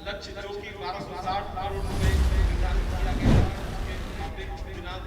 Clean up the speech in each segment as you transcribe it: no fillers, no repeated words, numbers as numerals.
लक्ष्य जो कि 1260 करोड़ रुपए निर्धारित किया गया दिनांक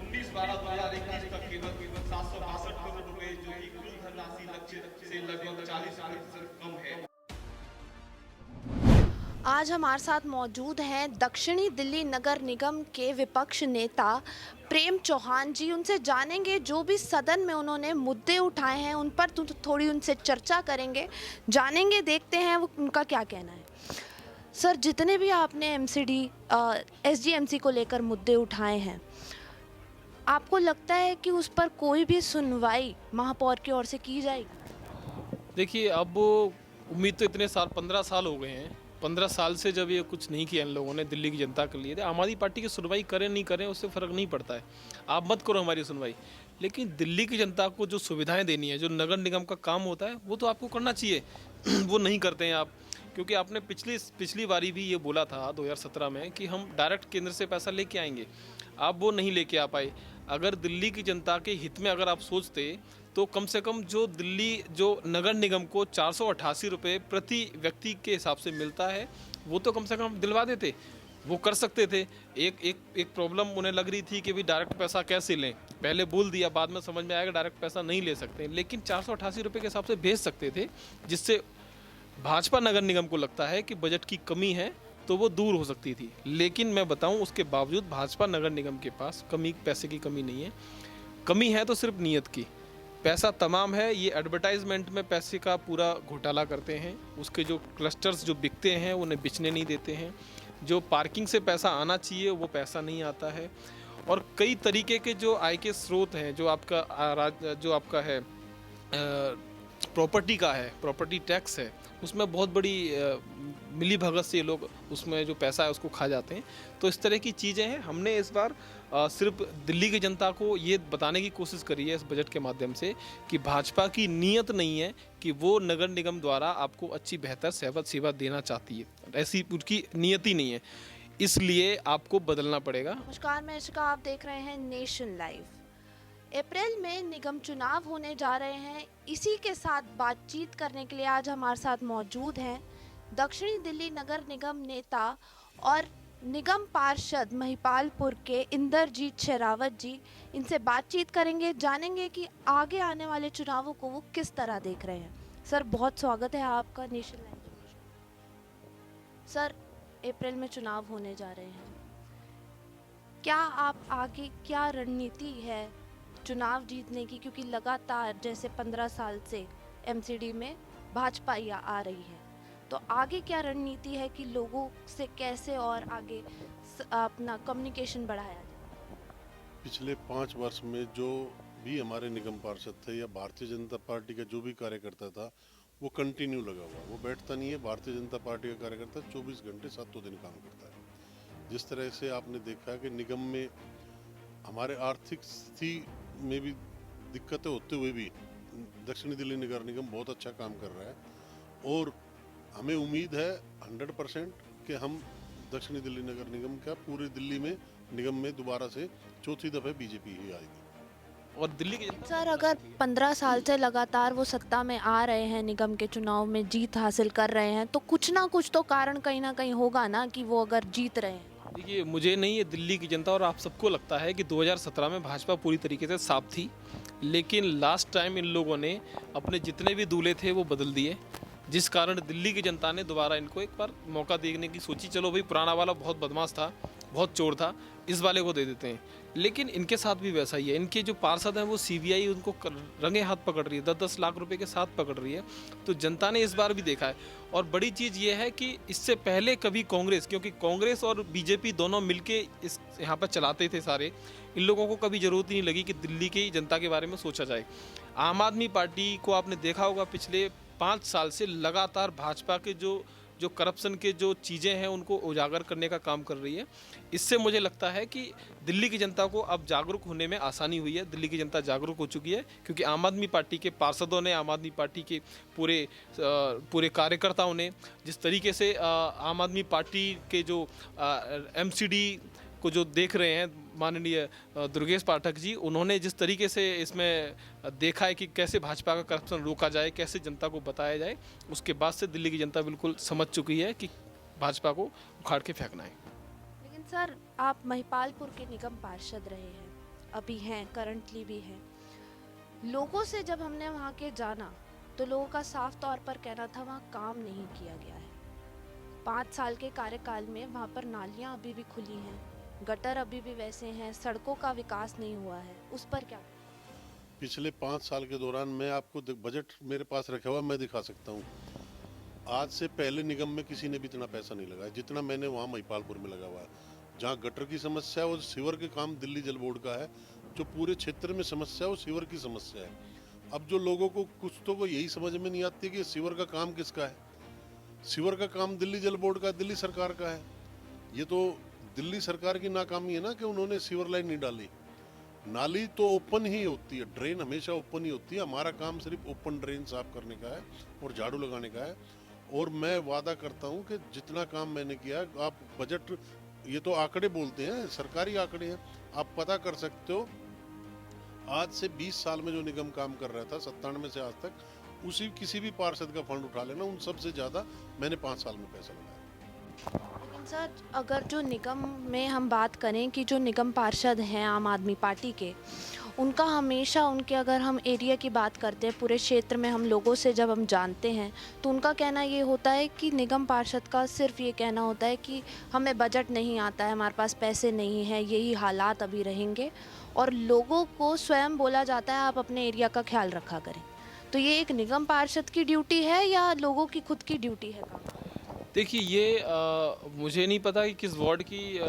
19/12/2021 तक केवल 762 करोड़ रुपए जो कि कुल धनराशि लक्ष्य से लगभग 40% कम है। आज हमारे साथ मौजूद हैं दक्षिणी दिल्ली नगर निगम के विपक्ष नेता प्रेम चौहान जी। उनसे जानेंगे जो भी सदन में उन्होंने मुद्दे उठाए हैं उन पर थोड़ी उनसे चर्चा करेंगे, जानेंगे, देखते हैं वो उनका क्या कहना है। सर, जितने भी आपने एमसीडी एसजीएमसी को लेकर मुद्दे उठाए हैं, आपको लगता है कि उस पर कोई भी सुनवाई महापौर की ओर से की जाएगी? देखिए, अब उम्मीद तो इतने साल 15 साल हो गए हैं। 15 साल से जब ये कुछ नहीं किया इन लोगों ने दिल्ली की जनता के लिए, आम आदमी पार्टी की सुनवाई करें नहीं करें उससे फ़र्क नहीं पड़ता है, आप मत करो हमारी सुनवाई, लेकिन दिल्ली की जनता को जो सुविधाएं देनी है, जो नगर निगम का काम होता है, वो तो आपको करना चाहिए। वो नहीं करते हैं आप, क्योंकि आपने पिछली बारी भी ये बोला था 2017 में कि हम डायरेक्ट केंद्र से पैसा लेके आएंगे, आप वो नहीं लेके आ पाए। अगर दिल्ली की जनता के हित में अगर आप सोचते तो कम से कम जो नगर निगम को 488 रुपये प्रति व्यक्ति के हिसाब से मिलता है, वो तो कम से कम दिलवा देते, वो कर सकते थे। एक प्रॉब्लम उन्हें लग रही थी कि भी डायरेक्ट पैसा कैसे लें, पहले बोल दिया, बाद में समझ में आएगा डायरेक्ट पैसा नहीं ले सकते, लेकिन 488 रुपये के हिसाब से भेज सकते थे, जिससे भाजपा नगर निगम को लगता है कि बजट की कमी है तो वो दूर हो सकती थी। लेकिन मैं बताऊं, उसके बावजूद भाजपा नगर निगम के पास पैसे की कमी नहीं है, कमी है तो सिर्फ नीयत की। पैसा तमाम है, ये एडवर्टाइजमेंट में पैसे का पूरा घोटाला करते हैं, उसके जो क्लस्टर्स जो बिकते हैं उन्हें बिचने नहीं देते हैं, जो पार्किंग से पैसा आना चाहिए वो पैसा नहीं आता है, और कई तरीके के जो आय के स्रोत हैं, जो आपका है प्रॉपर्टी का है, प्रॉपर्टी टैक्स है, उसमें बहुत बड़ी मिली भगत से ये लोग उसमें जो पैसा है उसको खा जाते हैं। तो इस तरह की चीज़ें हैं। हमने इस बार सिर्फ दिल्ली की जनता को ये बताने की कोशिश करी है इस बजट के माध्यम से कि भाजपा की नीयत नहीं है कि वो नगर निगम द्वारा आपको अच्छी बेहतर सेवा देना चाहती है, ऐसी उनकी नीयत ही नहीं है, इसलिए आपको बदलना पड़ेगा। नमस्कार, मैं इशिका, आप देख रहे हैं नेशन लाइव। अप्रैल में निगम चुनाव होने जा रहे हैं, इसी के साथ बातचीत करने के लिए आज हमारे साथ मौजूद हैं दक्षिणी दिल्ली नगर निगम नेता और निगम पार्षद महिपालपुर के इंद्रजीत शेरावत जी। इनसे बातचीत करेंगे, जानेंगे कि आगे आने वाले चुनावों को वो किस तरह देख रहे हैं। सर, बहुत स्वागत है आपका नेशन लाइव। सर, अप्रैल में चुनाव होने जा रहे हैं, क्या आप आगे क्या रणनीति है चुनाव जीतने की, क्योंकि लगातार जैसे 15 साल से एमसीडी में भाजपा ही आ रही है, तो आगे क्या रणनीति है कि लोगों से कैसे और आगे अपना कम्युनिकेशन बढ़ाया जाए? पिछले 5 वर्ष में जो भी हमारे निगम पार्षद थे या भारतीय जनता पार्टी का जो भी कार्यकर्ता था, वो कंटिन्यू लगा हुआ, वो बैठता नहीं है। भारतीय जनता पार्टी का कार्यकर्ता 24 घंटे 7 दिन काम करता है। जिस तरह से आपने देखा कि निगम में हमारे आर्थिक स्थिति में भी दिक्कतें होते हुए भी दक्षिणी दिल्ली नगर निगम बहुत अच्छा काम कर रहा है, और हमें उम्मीद है 100% कि हम दक्षिणी दिल्ली नगर निगम का पूरे दिल्ली में निगम में दोबारा से चौथी दफे बीजेपी ही आएगी। और दिल्ली के सर, अगर 15 साल से लगातार वो सत्ता में आ रहे हैं, निगम के चुनाव में जीत हासिल कर रहे हैं, तो कुछ ना कुछ तो कारण कहीं ना कहीं होगा ना कि वो अगर जीत रहे हैं। देखिए, मुझे नहीं, ये दिल्ली की जनता और आप सबको लगता है कि 2017 में भाजपा पूरी तरीके से साफ थी, लेकिन लास्ट टाइम इन लोगों ने अपने जितने भी दूल्हे थे वो बदल दिए, जिस कारण दिल्ली की जनता ने दोबारा इनको एक बार मौका देने की सोची। चलो भाई, पुराना वाला बहुत बदमाश था, बहुत चोर था, इस वाले को दे देते हैं। लेकिन इनके साथ भी वैसा ही है, इनके जो पार्षद हैं वो सीबीआई उनको रंगे हाथ पकड़ रही है, 10-10 लाख रुपए के साथ पकड़ रही है। तो जनता ने इस बार भी देखा है। और बड़ी चीज़ ये है कि इससे पहले कभी कांग्रेस, क्योंकि कांग्रेस और बीजेपी दोनों मिलके इस यहाँ पर चलाते थे सारे, इन लोगों को कभी ज़रूरत ही नहीं लगी कि दिल्ली की जनता के बारे में सोचा जाए। आम आदमी पार्टी को आपने देखा होगा पिछले 5 साल से लगातार भाजपा के जो करप्शन के जो चीज़ें हैं उनको उजागर करने का काम कर रही है। इससे मुझे लगता है कि दिल्ली की जनता को अब जागरूक होने में आसानी हुई है। दिल्ली की जनता जागरूक हो चुकी है, क्योंकि आम आदमी पार्टी के पार्षदों ने, आम आदमी पार्टी के पूरे कार्यकर्ताओं ने जिस तरीके से आम आदमी पार्टी के जो एमसीडी को जो देख रहे हैं माननीय दुर्गेश पाठक जी, उन्होंने जिस तरीके से इसमें देखा है कि कैसे भाजपा का करप्शन रोका जाए, कैसे जनता को बताया जाए, उसके बाद से दिल्ली की जनता बिल्कुल समझ चुकी है कि भाजपा को उखाड़ के फेंकना है। लेकिन सर, आप महिपालपुर के निगम पार्षद रहे हैं, अभी हैं, करंटली भी हैं। लोगों से जब हमने वहाँ के जाना तो लोगों का साफ तौर पर कहना था वहाँ काम नहीं किया गया है। 5 साल के कार्यकाल में वहाँ पर नालियाँ अभी भी खुली हैं, गटर अभी भी वैसे हैं, सड़कों का विकास नहीं हुआ है। उस पर क्या? पिछले 5 साल के दौरान मैं आपको बजट मेरे पास रखा हुआ, मैं दिखा सकता हूँ। आज से पहले निगम में किसी ने भी इतना पैसा नहीं लगाया जितना मैंने वहाँ महिपालपुर में लगा हुआ है। जहाँ गटर की समस्या है वो सीवर के काम दिल्ली जल बोर्ड का है, जो पूरे क्षेत्र में समस्या है वो सीवर की समस्या है। अब जो लोगों को कुछ तो को यही समझ में नहीं आती कि सीवर का काम किसका है। सीवर का काम दिल्ली जल बोर्ड का, दिल्ली सरकार का है। ये तो दिल्ली सरकार की नाकामी है ना कि उन्होंने सीवर लाइन नहीं डाली। नाली तो ओपन ही होती है, ड्रेन हमेशा ओपन ही होती है। हमारा काम सिर्फ ओपन ड्रेन साफ करने का है और झाड़ू लगाने का है। और मैं वादा करता हूं कि जितना काम मैंने किया, आप बजट, ये तो आंकड़े बोलते हैं, सरकारी आंकड़े हैं, आप पता कर सकते हो। आज से 20 साल में जो निगम काम कर रहा था 97 से आज तक, उसी किसी भी पार्षद का फंड उठा लेना, उन सबसे ज़्यादा मैंने 5 साल में पैसा लगाया। लेकिन सर, अगर जो निगम में हम बात करें कि जो निगम पार्षद हैं आम आदमी पार्टी के, उनका हमेशा, उनके अगर हम एरिया की बात करते हैं, पूरे क्षेत्र में हम लोगों से जब हम जानते हैं तो उनका कहना ये होता है कि निगम पार्षद का सिर्फ ये कहना होता है कि हमें बजट नहीं आता है, हमारे पास पैसे नहीं है, यही हालात अभी रहेंगे। और लोगों को स्वयं बोला जाता है आप अपने एरिया का ख्याल रखा करें। तो ये एक निगम पार्षद की ड्यूटी है या लोगों की खुद की ड्यूटी है? देखिए, ये मुझे नहीं पता कि किस वार्ड की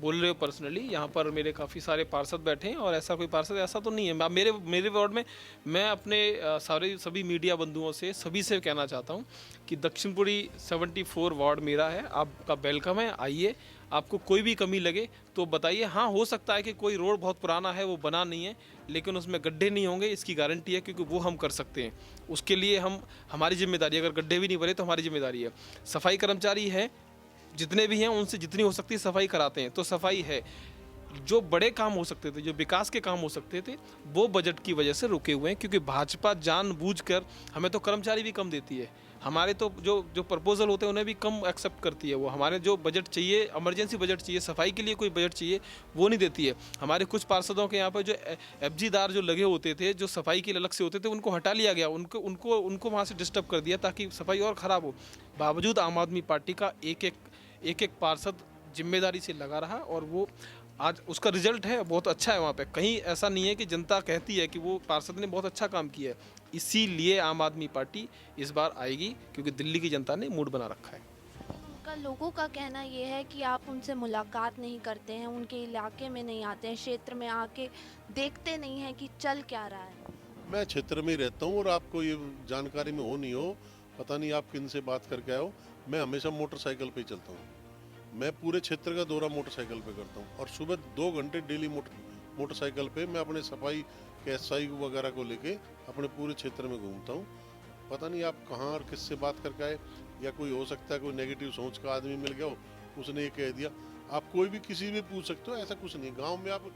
बोल रहे हो पर्सनली। यहाँ पर मेरे काफ़ी सारे पार्षद बैठे हैं और ऐसा कोई पार्षद ऐसा तो नहीं है। मेरे वार्ड में मैं अपने सभी मीडिया बंधुओं से, सभी से कहना चाहता हूँ कि दक्षिणपुरी 74 वार्ड मेरा है। आपका वेलकम है, आइए। आपको कोई भी कमी लगे तो बताइए। हाँ, हो सकता है कि कोई रोड बहुत पुराना है, वो बना नहीं है, लेकिन उसमें गड्ढे नहीं होंगे, इसकी गारंटी है, क्योंकि वो हम कर सकते हैं। उसके लिए हमारी जिम्मेदारी, अगर गड्ढे भी नहीं भरे तो हमारी जिम्मेदारी है। सफाई कर्मचारी है, जितने भी हैं, उनसे जितनी हो सकती है सफाई कराते हैं, तो सफाई है। जो बड़े काम हो सकते थे, जो विकास के काम हो सकते थे, वो बजट की वजह से रुके हुए हैं, क्योंकि भाजपा जानबूझकर हमें तो कर्मचारी भी कम देती है। हमारे तो जो प्रपोजल होते हैं उन्हें भी कम एक्सेप्ट करती है। वो हमारे जो बजट चाहिए, इमरजेंसी बजट चाहिए, सफाई के लिए कोई बजट चाहिए, वो नहीं देती है। हमारे कुछ पार्षदों के यहाँ पर जो एफजीदार जो लगे होते थे, जो सफाई के लिए अलग से होते थे, उनको हटा लिया गया, उनको वहाँ से डिस्टर्ब कर दिया ताकि सफाई और ख़राब हो। बावजूद आम आदमी पार्टी का एक पार्षद जिम्मेदारी से लगा रहा, और वो आज उसका रिजल्ट है, बहुत अच्छा है। वहाँ पे कहीं ऐसा नहीं है कि जनता कहती है कि वो पार्षद ने बहुत अच्छा काम किया है। इसीलिए आम आदमी पार्टी इस बार आएगी, क्योंकि दिल्ली की जनता ने मूड बना रखा है। उनका, लोगों का कहना ये है कि आप उनसे मुलाकात नहीं करते हैं, उनके इलाके में नहीं आते हैं, क्षेत्र में आके देखते नहीं हैं कि चल क्या रहा है। मैं क्षेत्र में ही रहता हूँ और आपको ये जानकारी में हो नहीं हो, पता नहीं आप किन से बात करके आए हो। मैं हमेशा मोटरसाइकिल पे ही चलता हूँ। मैं पूरे क्षेत्र का दौरा मोटरसाइकिल पे करता हूँ और सुबह 2 घंटे डेली मोटरसाइकिल पे मैं अपने सफाई के एसआई वगैरह को लेके अपने पूरे क्षेत्र में घूमता हूँ। पता नहीं आप कहाँ और किससे बात करके आए, या कोई हो सकता है कोई नेगेटिव सोच का आदमी मिल गया हो, उसने ये कह दिया। आप कोई भी किसी भी पूछ सकते हो, ऐसा कुछ नहीं। गाँव में आप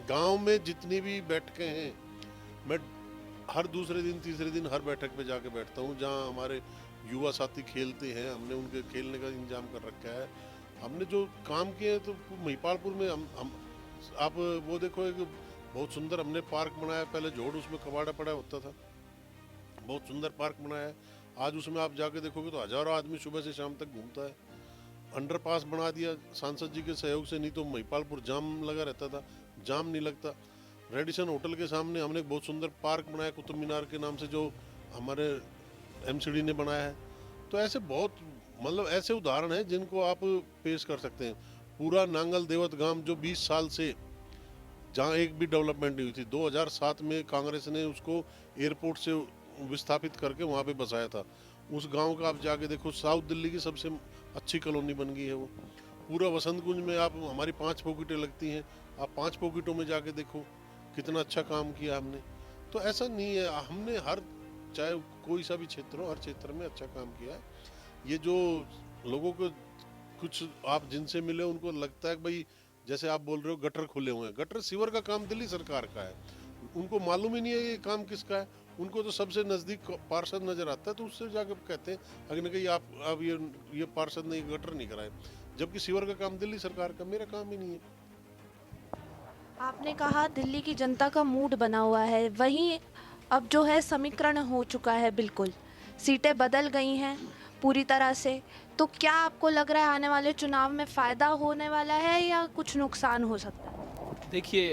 गाँव में जितनी भी बैठकें हैं, मैं हर दूसरे दिन, तीसरे दिन हर बैठक पे जाके बैठता हूँ। जहाँ हमारे युवा साथी खेलते हैं, हमने उनके खेलने का इंतजाम कर रखा है। हमने जो काम किए हैं, तो महिपालपुर में हम आप वो देखो, एक बहुत सुंदर हमने पार्क बनाया। पहले जोड़ उसमें कबाड़ा पड़ा होता था, बहुत सुंदर पार्क बनाया है। आज उसमें आप जाके देखोगे तो हजारों आदमी सुबह से शाम तक घूमता है। अंडरपास बना दिया सांसद जी के सहयोग से, नहीं तो महिपालपुर जाम लगा रहता था, जाम नहीं लगता। रेडिसन होटल के सामने हमने एक बहुत सुंदर पार्क बनाया कुतुब मीनार के नाम से, जो हमारे एमसीडी ने बनाया है। तो ऐसे बहुत मतलब ऐसे उदाहरण हैं जिनको आप पेश कर सकते हैं। पूरा नांगल देवत गांव जो 20 साल से जहाँ एक भी डेवलपमेंट नहीं हुई थी, 2007 में कांग्रेस ने उसको एयरपोर्ट से विस्थापित करके वहाँ पे बसाया था। उस गांव का आप जाके देखो, साउथ दिल्ली की सबसे अच्छी कॉलोनी बन गई है वो। पूरा वसंत कुंज में आप हमारी 5 पॉकेटें लगती हैं, आप 5 पॉकेटों में जाके देखो कितना अच्छा काम किया हमने। तो ऐसा नहीं है, हमने हर चाहे कोई सा भी क्षेत्र हो, हर क्षेत्र में अच्छा काम किया है। ये जो लोगों को कुछ आप जिनसे मिले उनको लगता है कि भाई जैसे आप बोल रहे हो गटर खुले हुए हैं, गटर सीवर का काम दिल्ली सरकार का है, उनको मालूम ही नहीं है ये काम किसका है। उनको तो सबसे नज़दीक पार्षद नजर आता है, तो उससे जाकर कहते हैं अगर कहीं आप ये पार्षद ने गटर नहीं कराए, जबकि सीवर का काम दिल्ली सरकार का, मेरा काम ही नहीं है। आपने कहा दिल्ली की जनता का मूड बना हुआ है, वहीं अब जो है समीकरण हो चुका है, बिल्कुल सीटें बदल गई हैं पूरी तरह से। तो क्या आपको लग रहा है आने वाले चुनाव में फ़ायदा होने वाला है या कुछ नुकसान हो सकता है? देखिए,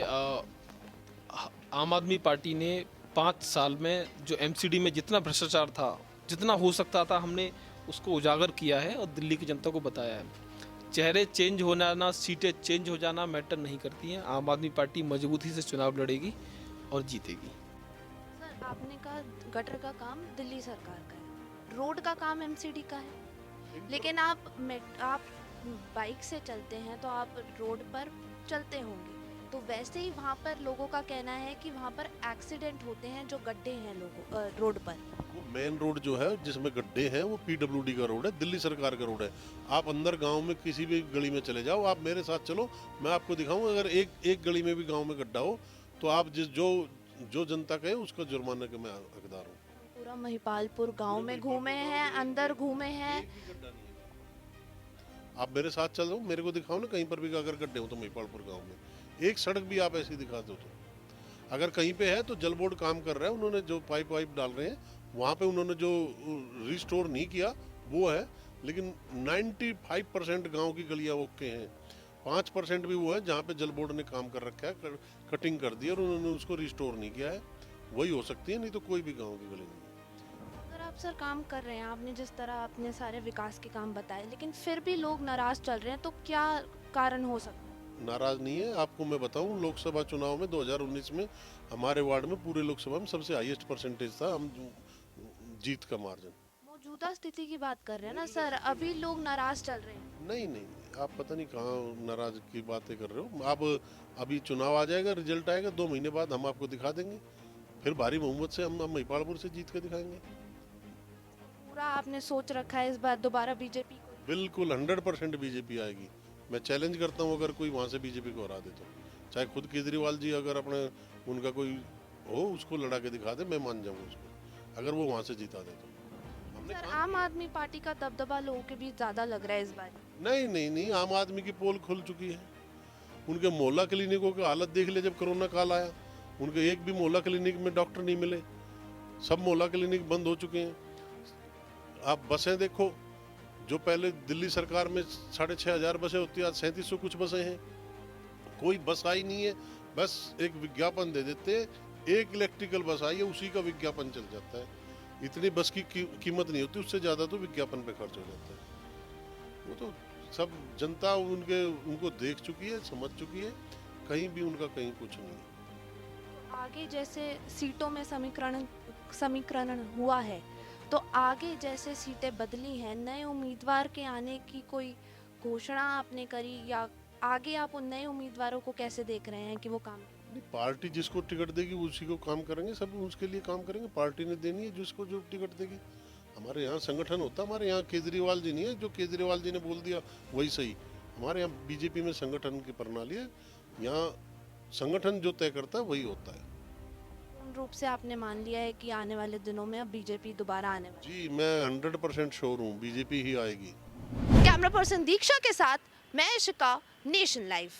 आम आदमी पार्टी ने 5 साल में जो एमसीडी में जितना भ्रष्टाचार था, जितना हो सकता था, हमने उसको उजागर किया है और दिल्ली की जनता को बताया है। चेहरे चेंज हो जाना, सीटें चेंज हो जाना मैटर नहीं करती हैं। आम आदमी पार्टी मजबूती से चुनाव लड़ेगी और जीतेगी। सर, आपने कहा गटर का काम दिल्ली सरकार का है, रोड का काम एमसीडी का है, लेकिन आप बाइक से चलते हैं तो आप रोड पर चलते होंगे, तो वैसे ही वहाँ पर लोगों का कहना है कि वहाँ पर एक्सीडेंट होते हैं जो गड्ढे हैं रोड पर। वो मेन रोड जो है जिसमें गड्ढे हैं वो पीडब्ल्यूडी का रोड है, दिल्ली सरकार का रोड है। आप अंदर गांव में किसी भी गली में चले जाओ, आप मेरे साथ चलो, मैं आपको दिखाऊं। अगर एक गली में भी गांव में गड्ढा हो तो आप जो जनता कहे उसका जुर्माने के मैं हकदार हूँ। पूरा महिपालपुर गांव में घूमे हैं, अंदर घूमे हैं। आप मेरे साथ चलो, मेरे को दिखाओ ना कहीं पर भी अगर गड्ढे हो तो महिपालपुर गाँव में एक सड़क भी आप ऐसी दिखा दो। तो अगर कहीं पे है तो जल बोर्ड काम कर रहा है, उन्होंने जो पाइप वाइप डाल रहे हैं वहाँ पे उन्होंने जो रिस्टोर नहीं किया वो है, लेकिन 95% गांव की गलियाँ ओके हैं। 5% भी वो है जहाँ पे जल बोर्ड ने काम कर रखा है, कटिंग कर दी और उन्होंने उसको रिस्टोर नहीं किया है, वही हो सकती है, नहीं तो कोई भी गाँव की गली नहीं। अगर आप सर काम कर रहे हैं, आपने जिस तरह अपने सारे विकास के काम बताए, लेकिन फिर भी लोग नाराज चल रहे हैं, तो क्या कारण हो सकता है? नाराज नहीं है, आपको मैं बताऊं, लोकसभा चुनाव में 2019 में हमारे वार्ड में पूरे लोकसभा में सबसे हाईएस्ट परसेंटेज था, हम जीत का मार्जिन। मौजूदा स्थिति की बात कर रहे हैं ना सर, अभी लोग नाराज चल रहे हैं। नहीं, आप पता नहीं कहाँ नाराज की बातें कर रहे हो। आप अभी चुनाव आ जाएगा, रिजल्ट आएगा, 2 महीने बाद हम आपको दिखा देंगे, फिर भारी बहुमत से हम महिपालपुर से जीत के दिखाएंगे। पूरा आपने सोच रखा है इस बार दोबारा बीजेपी को? बिल्कुल 100% बीजेपी आएगी। मैं चैलेंज करता हूँ, अगर कोई वहाँ से बीजेपी को हरा दे तो, चाहे खुद केजरीवाल जी अगर अपने उनका कोई हो उसको लड़ा के दिखा दे, मैं मान जाऊँगा उसको, अगर वो वहाँ से जीता दे तो। हमने सर, आम आदमी पार्टी का दबदबा लोगों के बीच ज्यादा लग रहा है इस बार। नहीं, आम आदमी की पोल खुल चुकी है। उनके मोहल्ला क्लिनिकों की हालत देख ले, जब कोरोना काल आया उनके एक भी मोहल्ला क्लिनिक में डॉक्टर नहीं मिले, सब मोहल्ला क्लिनिक बंद हो चुके हैं। आप बसें देखो, जो पहले दिल्ली सरकार में 6,500 बसें होती है, आज 3700 कुछ बसें हैं, कोई बस आई नहीं है। बस एक विज्ञापन दे देते हैं, एक इलेक्ट्रिकल बस आई है, उसी का विज्ञापन चल जाता है। इतनी बस की कीमत नहीं होती, उससे ज़्यादा तो विज्ञापन पे खर्च हो जाता है। वो तो सब जनता उनको देख चुकी है, समझ चुकी है, कहीं भी उनका कहीं कुछ नहीं है। आगे जैसे सीटों में समीकरण हुआ है, तो आगे जैसे सीटें बदली हैं, नए उम्मीदवार के आने की कोई घोषणा आपने करी, या आगे आप उन नए उम्मीदवारों को कैसे देख रहे हैं कि वो काम? पार्टी जिसको टिकट देगी उसी को काम करेंगे, सब उसके लिए काम करेंगे। पार्टी ने देनी है जिसको जो टिकट देगी। हमारे यहाँ संगठन होता है, हमारे यहाँ केजरीवाल जी नहीं है, जो केजरीवाल जी ने बोल दिया वही सही। हमारे यहाँ बीजेपी में संगठन की प्रणाली है, यहाँ संगठन जो तय करता है वही होता है। पूर्ण रूप से आपने मान लिया है कि आने वाले दिनों में अब बीजेपी दोबारा आने वाली? जी, मैं 100% श्योर हूँ, बीजेपी ही आएगी। कैमरा पर्सन दीक्षा के साथ मैं इशिका, नेशन लाइव।